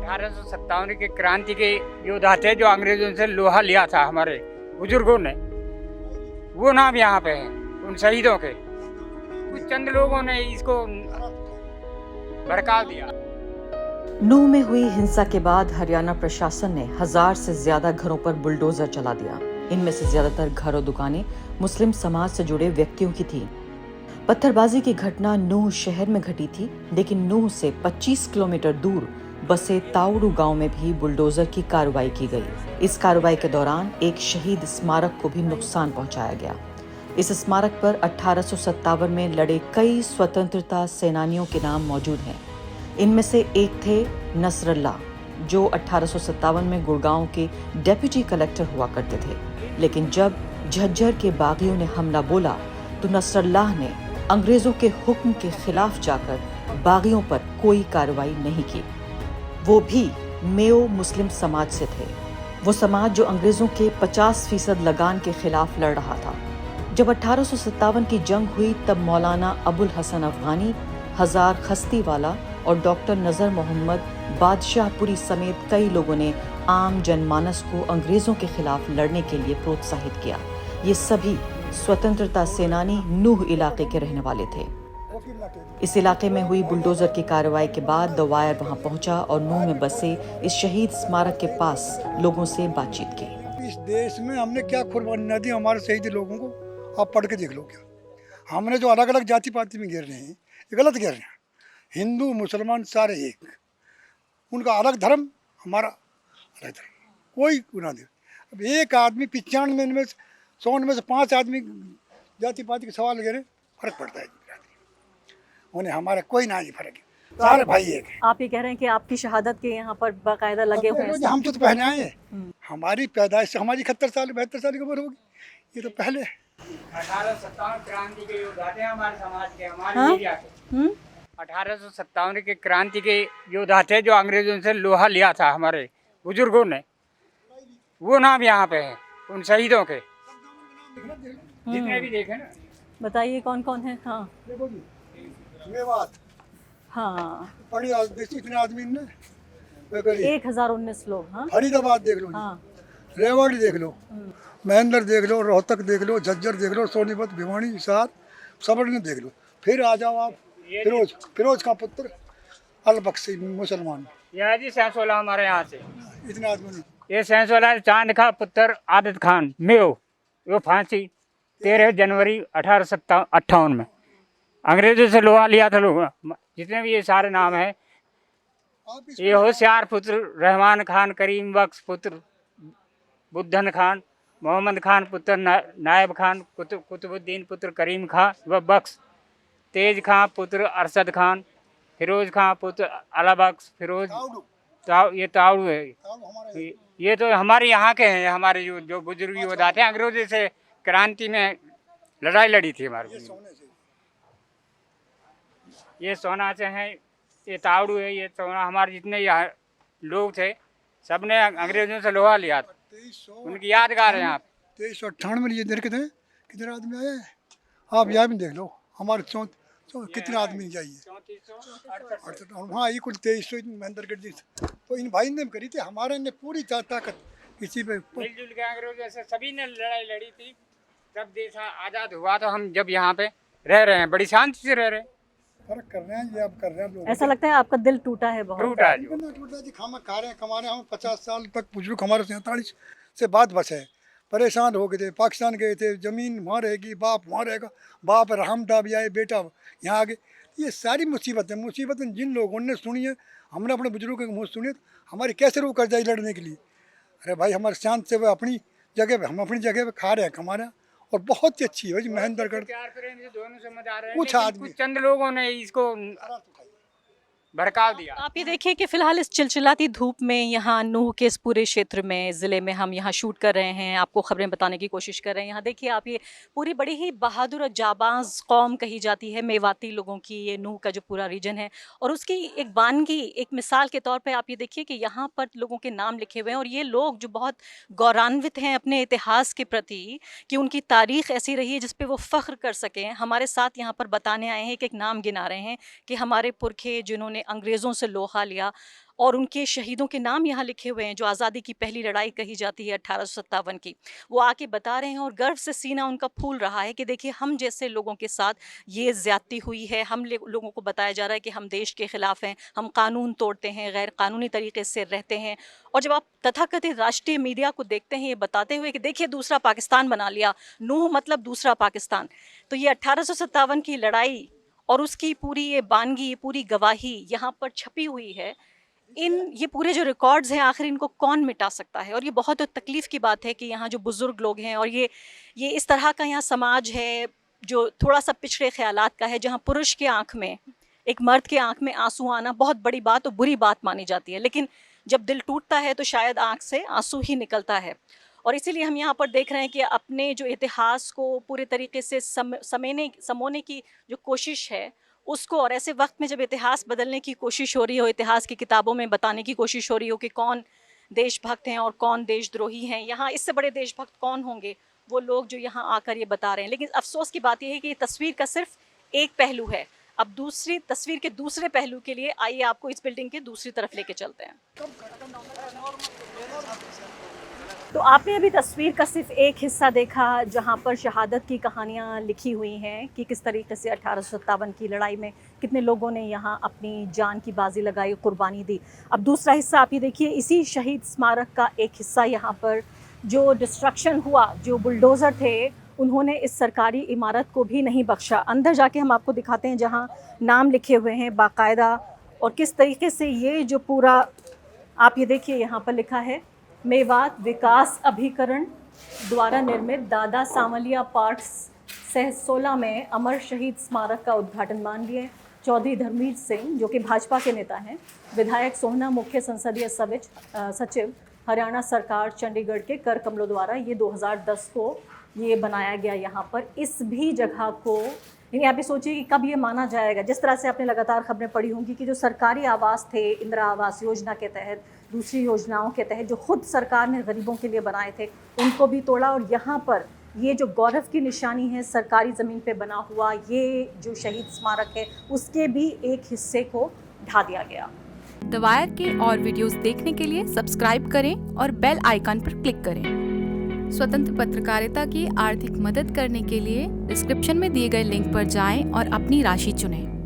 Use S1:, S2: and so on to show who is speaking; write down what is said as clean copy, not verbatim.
S1: 1857 के क्रांति के योद्धा थे जो अंग्रेजों से लोहा लिया था हमारे बुजुर्गों ने, वो नाम यहाँ पे है उन शहीदों के। कुछ चंद लोगों ने इसको भड़का दिया।
S2: नूह में हुई हिंसा के बाद हरियाणा प्रशासन ने 1000 से ज्यादा घरों पर बुलडोजर चला दिया। इनमें से ज्यादातर घर और दुकानें मुस्लिम समाज से जुड़े व्यक्तियों की थी। पत्थरबाजी की घटना नूह शहर में घटी थी, लेकिन नूह से 25 किलोमीटर दूर बसे ताउडू गांव में भी बुलडोजर की कार्रवाई की गई। इस कार्रवाई के दौरान एक शहीद स्मारक को भी नुकसान पहुंचाया गया। इस स्मारक पर 1857 में लड़े कई स्वतंत्रता सेनानियों के नाम मौजूद हैं। इनमें से एक थे नसरुल्लाह, जो 1857 में गुड़गांव के डेप्यूटी कलेक्टर हुआ करते थे। लेकिन जब झज्जर के बागियों ने हमला बोला तो नसरुल्लाह ने अंग्रेजों के हुक्म के खिलाफ जाकर बागियों पर कोई कार्रवाई नहीं की। वो भी मेयो मुस्लिम समाज से थे, वो समाज जो अंग्रेजों के 50% लगान के खिलाफ लड़ रहा था। जब 1857 की जंग हुई तब मौलाना अबुल हसन अफगानी, हजार खस्तीवाला और डॉक्टर नजर मोहम्मद बादशाहपुरी समेत कई लोगों ने आम जनमानस को अंग्रेजों के खिलाफ लड़ने के लिए प्रोत्साहित किया। ये सभी स्वतंत्रता सेनानी नूह इलाके के रहने वाले थे। इस इलाके में हुई बुलडोजर की कार्रवाई के बाद द वायर वहां पहुंचा और नूह में बसे इस शहीद स्मारक के पास लोगों से बातचीत की।
S3: इस देश में हमने क्या कुर्बानी दी हमारे शहीद लोगों को, आप पढ़ के देख लो। क्या हमने जो अलग अलग जाति पाति में गिर रहे हैं, ये गलत गिर रहे हैं। हिंदू मुसलमान सारे एक, उनका अलग धर्म, हमारा अलग धर्म, कोई गुनाह नहीं। अब एक आदमी 95 में 100 में से 5 आदमी जाति पाति के सवाल गिरे, फर्क पड़ता है। उन्हें हमारा कोई ना ही फर्क है, सारे भाई एक है।
S2: आप ये कह रहे हैं कि आपकी शहादत के यहाँ पर बाकायदा लगे हुए हैं।
S3: हम तो पहले आए हैं, हमारी पैदाइश से हमारी 71 साल 72 साल की उम्र होगी, ये तो पहले
S1: 1857 क्रांति के योद्धा थे हमारे समाज के, हमारे एरिया के। 1857 के क्रांति के योद्धा थे जो अंग्रेजों से लोहा लिया था हमारे बुजुर्गों ने, वो नाम यहाँ पे है उन शहीदों के, जितने भी देखे ना।
S2: बताइए कौन कौन है? हाँ
S3: देखो जी, मेवात,
S2: हाँ,
S3: बड़ी इतने आदमी ने
S2: 1019 लोग। हाँ,
S3: फरीदाबाद देख लो,
S2: हाँ,
S3: रेवाड़ी देख लो, महेंद्र देख लो, रोहतक देख लो, झज्जर देख लो, सोनीपत, भिवानी, हिसार, सबने देख लो। फिर आ जाओ आप फिरोज का पुत्र अलबख्शी मुसलमान,
S1: यह जी सैंसोला हमारे यहाँ से
S3: इतने आदमी ने।
S1: ये सैंसोला चांद का पुत्र आदित खान मेयो, वो फांसी 13 जनवरी 1858 में अंग्रेजों से लोहा लिया था। लोग जितने भी ये सारे नाम है, ये होशियार पुत्र रहमान खान, करीम बख्श पुत्र बुद्धन खान, मोहम्मद खान पुत्र नायब खान, कुतुबुद्दीन पुत्र करीम खान व बख्श, तेज खां पुत्र अरशद खान, फिरोज खां पुत्र अला बख्श, फिरोज ये ताउडू है। ये तो हमारे यहाँ के हैं, हमारे जो बुजुर्ग योद्धा थे, अंग्रेजों से क्रांति में लड़ाई लड़ी थी हमारे। ये सोना से हैं, ये ताउडू है, ये सोना हमारे जितने यहाँ लोग थे सबने अंग्रेजों से लोहा लिया था, उनकी यादगार है यहाँ।
S3: 2398 में ये देख के थे कितने आदमी आए, आप यहाँ भी देख लो हमारे कितने आदमी चाहिए, 3468। हाँ, ये कुल 2300 महेंद्रगढ़ जी, तो इन भाई ने करी थी, हमारे ने पूरी ताकत किसी पे
S1: मिलजुल के अंग्रेजों से सभी ने लड़ाई लड़ी थी। जब देश आज़ाद हुआ तो हम जब यहाँ पे रह रहे हैं, बड़ी शांति से रह रहे हैं।
S3: फर्क कर रहे हैं, ये अब कर रहे हैं लोग।
S2: ऐसा लगता है आपका दिल टूटा है बहुत।
S1: टूटा
S3: जी, खामा खा रहे हैं, कमा रहे हैं। हम 50 साल तक बुजुर्ग हमारे 47 से बाद बचे, परेशान हो गए थे, पाकिस्तान गए थे, ज़मीन वहाँ रहेगी, बाप वहाँ रहेगा, बाप रहमदा भी आए, बेटा यहाँ आ गए। ये सारी मुसीबतें जिन लोगों ने सुनी है, हमने अपने बुजुर्गों के मुँह सुनी, हमारी कैसे रूह कर जाए लड़ने के लिए। अरे भाई, हमारे शांत से वो अपनी जगह पे, हम अपनी जगह पे खा रहे हैं, कमा रहे हैं, और बहुत ही अच्छी है जी महेंद्रगढ़।
S1: दोनों समझ आ रहे हैं,
S3: कुछ आदमी,
S1: चंद लोगों ने इसको भड़का दिया।
S2: आप ये देखिए कि फिलहाल इस चिलचिलाती धूप में यहाँ नूह के इस पूरे क्षेत्र में, ज़िले में हम यहाँ शूट कर रहे हैं, आपको खबरें बताने की कोशिश कर रहे हैं। यहाँ देखिए आप, ये पूरी बड़ी ही बहादुर और जाबाज कौम कही जाती है मेवाती लोगों की, ये नूह का जो पूरा रीजन है। और उसकी एक बानगी, एक मिसाल के तौर पे आप ये देखिए कि यहाँ पर लोगों के नाम लिखे हुए हैं, और ये लोग जो बहुत गौरवान्वित हैं अपने इतिहास के प्रति कि उनकी तारीख ऐसी रही है जिस पे वो फ़ख्र कर सकें, हमारे साथ यहाँ पर बताने आए हैं, एक एक नाम गिना रहे हैं कि हमारे पुरखे जिन्होंने अंग्रेज़ों से लोहा लिया
S4: और उनके शहीदों के नाम यहाँ लिखे हुए हैं, जो आज़ादी की पहली लड़ाई कही जाती है 1857 की। वो आके बता रहे हैं और गर्व से सीना उनका फूल रहा है कि देखिए हम जैसे लोगों के साथ ये ज़्यादती हुई है। हम लोगों को बताया जा रहा है कि हम देश के ख़िलाफ़ हैं, हम कानून तोड़ते हैं, गैर कानूनी तरीके से रहते हैं। और जब आप तथाकथित राष्ट्रीय मीडिया को देखते हैं ये बताते हुए कि देखिए दूसरा पाकिस्तान बना लिया, नूह मतलब दूसरा पाकिस्तान, तो ये 1857 की लड़ाई और उसकी पूरी ये बानगी, ये पूरी गवाही यहाँ पर छपी हुई है। ये पूरे जो रिकॉर्ड्स हैं आखिर इनको कौन मिटा सकता है। और ये बहुत तकलीफ़ की बात है कि यहाँ जो बुज़ुर्ग लोग हैं और ये इस तरह का यहाँ समाज है जो थोड़ा सा पिछड़े ख्यालात का है, जहाँ पुरुष के आँख में, एक मर्द के आँख में आंसू आना बहुत बड़ी बात और बुरी बात मानी जाती है, लेकिन जब दिल टूटता है तो शायद आँख से आंसू ही निकलता है। और इसीलिए हम यहाँ पर देख रहे हैं कि अपने जो इतिहास को पूरे तरीके से समोने की जो कोशिश है उसको, और ऐसे वक्त में जब इतिहास बदलने की कोशिश हो रही हो, इतिहास की किताबों में बताने की कोशिश हो रही हो कि कौन देशभक्त हैं और कौन देशद्रोही हैं, यहाँ इससे बड़े देशभक्त कौन होंगे वो लोग जो यहाँ आकर ये बता रहे हैं। लेकिन अफसोस की बात यह है कि ये तस्वीर का सिर्फ एक पहलू है। अब दूसरी तस्वीर के दूसरे पहलू के लिए आइए आपको इस बिल्डिंग के दूसरी तरफ लेके चलते हैं। तो आपने अभी तस्वीर का सिर्फ एक हिस्सा देखा जहां पर शहादत की कहानियां लिखी हुई हैं कि किस तरीके से 1857 की लड़ाई में कितने लोगों ने यहां अपनी जान की बाजी लगाई, कुर्बानी दी। अब दूसरा हिस्सा आप ये देखिए, इसी शहीद स्मारक का एक हिस्सा यहाँ पर जो डिस्ट्रक्शन हुआ, जो बुलडोज़र थे उन्होंने इस सरकारी इमारत को भी नहीं बख्शा। अंदर जाके हम आपको दिखाते हैं जहाँ नाम लिखे हुए हैं बाकायदा, और किस तरीके से ये जो पूरा आप ये देखिए यहाँ पर लिखा है, मेवात विकास अभिकरण द्वारा निर्मित दादा सावलिया पार्क सह 16 में अमर शहीद स्मारक का उद्घाटन माननीय चौधरी धर्मवीर सिंह जो कि भाजपा के नेता हैं, विधायक सोहना, मुख्य संसदीय सचिव हरियाणा सरकार चंडीगढ़ के कर कमलों द्वारा ये 2010 को ये बनाया गया। यहाँ पर इस भी जगह को, यानी आप ये सोचिए कि कब ये माना जाएगा। जिस तरह से आपने लगातार खबरें पढ़ी होंगी कि जो सरकारी आवास थे इंदिरा आवास योजना के तहत, दूसरी योजनाओं के तहत जो खुद सरकार ने गरीबों के लिए बनाए थे, उनको भी तोड़ा। और यहाँ पर ये जो गौरव की निशानी है सरकारी ज़मीन पे बना हुआ ये जो शहीद स्मारक है, उसके भी एक हिस्से को ढा दिया गया।
S5: द वायर के और वीडियोस देखने के लिए सब्सक्राइब करें और बेल आइकन पर क्लिक करें। स्वतंत्र पत्रकारिता की आर्थिक मदद करने के लिए डिस्क्रिप्शन में दिए गए लिंक पर जाएं और अपनी राशि चुनें।